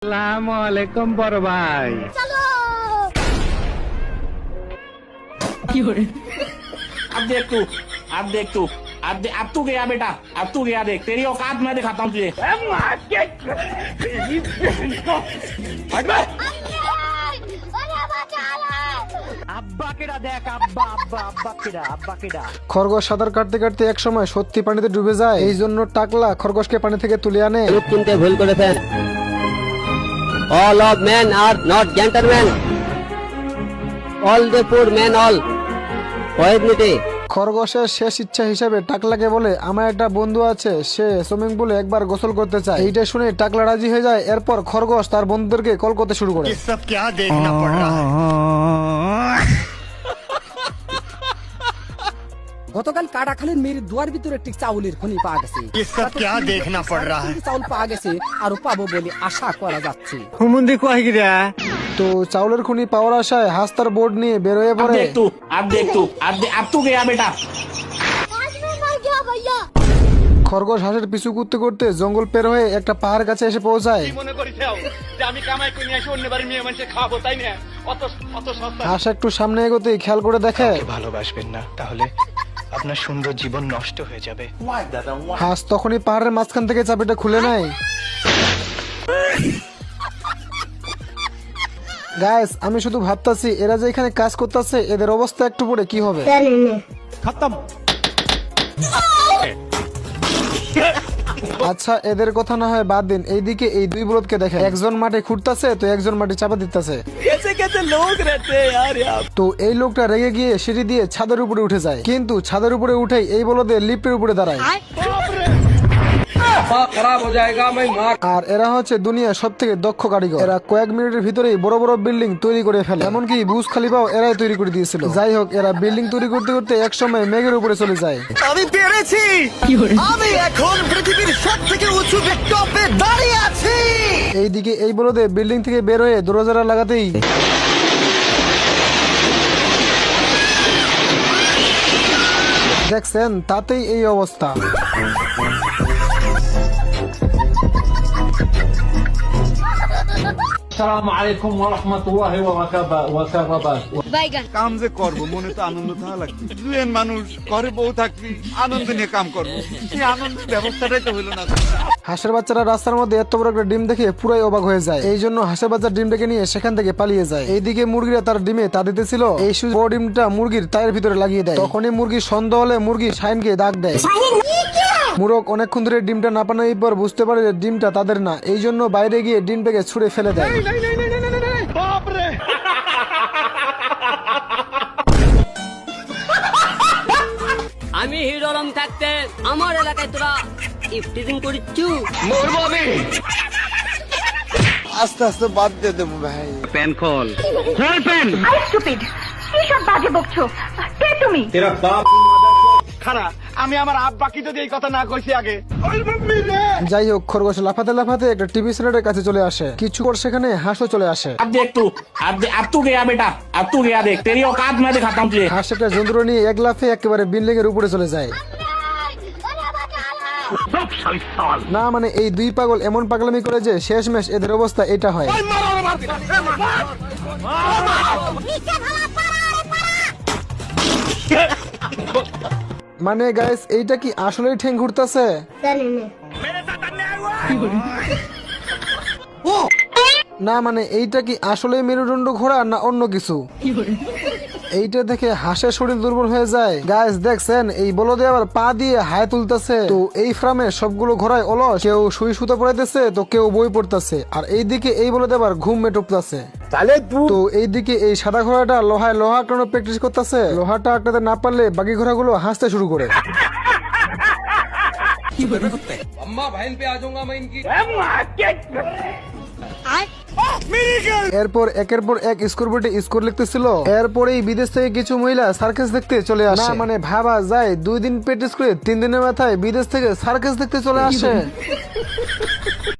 আসসালামু আলাইকুম বড় ভাই। अब देख तू अब देख तू अब तू गया बेटा, अब तू गया, देख तेरी औकात मैं दिखाता हूँ तुझे। খরগোশ সাঁতার কাটতে কাটতে এক সময় সত্যি পানিতে ডুবে যায়। এই জন্য টাকলা খরগোশকে পানি থেকে তুলে আনে। চিনতে ভুল করেছেন। All of men are not gentlemen. All the poor men all. Poetry. খরগোশের শেষ ইচ্ছা হিসেবে টাকলাকে বলে, আমার একটা বন্ধু আছে, সে সুইমিং পুলে একবার গোসল করতে চায়। এইটা শুনে টাকলা রাজি হয়ে যায়। এরপর খরগোশ তার বন্ধুদেরকে কল করতে শুরু করে। सब क्या देखना पड़ रहा है। গতকাল কাটাখালীর মেয়ের দুয়ার ভিতরে একটি চাউলের খনি পাওয়া গেছে। ये सब क्या देखना पड़ रहा है। চাউল পাওয়া গেছে, আরো পাবো বলে আশা করা যাচ্ছে। তো চাউলের খনি পাওয়ার আশায় হাঁস তার বোর্ড নিয়ে বের হয়ে अब পড়ে। देख तू अब देख तू अब तू गया बेटा। খরগোশ হাঁসের পিছু করতে করতে জঙ্গল পের হয়ে একটা পাহাড় কাছে এসে পৌঁছায়। হাঁস একটু সামনে এগোতেই খেয়াল করে দেখে ভালোবাসবেন না, তাহলে আপনার সুন্দর জীবন নষ্ট হয়ে যাবে। হাঁস তখনই পাহাড়ের মাঝখান থেকে চাবিটা খুলে নেয়। গাইস, আমি শুধু ভাবতাছি এরা যে এখানে কাজ করতেছে, এদের অবস্থা একটু পরে কি হবে। আচ্ছা, এদের কথা না হয় বাদ দিন। এইদিকে এই দুই বলদকে দেখে, একজন মাটি খুঁড়তাছে তো একজন মাটি চাপা দিতেছে। তো এই লোকটা রেগে গিয়ে সিঁড়ি দিয়ে ছাদের উপরে উঠে যায়, কিন্তু ছাদের উপরে উঠেই এই বলদে লিফটের উপরে দাঁড়ায়। আর এরা হচ্ছে দুনিয়ার সব থেকে দক্ষ কারিগর। এরা কয়েক মিনিটের ভিতরেই বড় বড় বিল্ডিং তৈরি করে ফেলে। এমনকি বুর্জ খলিফাও এরাই তৈরি করে দিয়েছিল। যাই হোক, এরা বিল্ডিং তৈরি করতে করতে এক সময় মেঘের উপরে চলে যায়। আমি পেরেছি, আমি এখন পৃথিবীর সবথেকে উঁচু টপে দাঁড়িয়ে আছি। এইদিকে এই বলদে বিল্ডিং থেকে বের হয়ে দরজাটা লাগাতেই দেখছেন, তাতেই এই অবস্থা। কাম যে করবো মনে তো আনন্দ থাকা লাগবে। দুজন মানুষ ঘরে বউ থাকবি, আনন্দ নিয়ে কাম করবো, সেই আনন্দের ব্যবস্থাটাই তো হইলো না। হাঁসের বাচ্চারা রাস্তার মধ্যে এত বড় একটা ডিম দেখে পুরাই অবাক হয়ে যায়। এই জন্য হাঁসের বাচ্চার ডিমটাকে নিয়ে সেখান থেকে পালিয়ে যায়। এইদিকে মুরগিরা তার ডিমে তা দিতেছিল, এই বড় ডিমটা মুরগির তায়ের ভিতরে লাগিয়ে দেয়। তখনই মুরগির সন্দেহ হলে মুরগি শাহিনকে ডাক দেয়। মুরগ অনেকক্ষণ ধরে ডিমটা নাপানোর পর বুঝতে পারে যে ডিমটা তাদের না। এই জন্য বাইরে গিয়ে ডিমটাকে ছুঁড়ে ফেলে দেয়। আমি হিরোরম থাকতে আমার এলাকায় তোরা ইফটিজিং করিচ্ছু। আস্তে আস্তে বাদ দিয়ে দেবো ভাই। আমি আমার আব্বাকে যদি এই কথা না কইছি আগে। যাই হোক, খরগোশ লাফাতে লাফাতে একটা টিভি চ্যানেলের কাছে চলে আসে। কিছু পর সেখানে হাঁসও চলে আসে। अब देख तू अब तू गया बेटा, अब तू गया, देख तेरी औकात मैं दिखाता हूँ तुझे। হাঁস একটা যন্ত্র নিয়ে এক লাফে একেবারে বিল্ডিং এর উপরে চলে যায়। না মানে এই দুই পাগল এমন পাগলামি করে যে শেষমেশ এদের অবস্থা এটা হয়। মানে গাইস, এইটা কি আসলেই ঠ্যাং ঘুরতেছে? না মানে এইটা কি আসলে মেরুদণ্ড ঘোরা না অন্য কিছু? এইটা দেখে হাঁসের শরীর দুর্বল হয়ে যায়। গাইস দেখছেন, এই বলদে আবার পা দিয়ে হায় তুলতেছে। তো এই ফার্মে সবগুলো ঘোড়ায় অলস, কেউ সুই সুতা পড়াইতেছে তো কেউ বই পড়তেছে। আর এইদিকে এই বলদে আবার ঘুম মেটুপতেছে। তো এইদিকে এই সাদা ঘোড়াটা লোহায় লোহা আটকানোর প্র্যাকটিস করতেছে। লোহাটা আটকাতে না পারলে বাকি ঘোড়াগুলো হাসতে শুরু করে। এরপর একের পর এক স্কোর বোর্ডে স্কোর লিখতেছিল। এরপরেই বিদেশ থেকে কিছু মহিলা সার্কাস দেখতে চলে আসে। না মানে ভাবা যায়, 2 দিন প্র্যাকটিস করে 3 দিনের মাথায় বিদেশ থেকে সার্কাস দেখতে চলে আসে।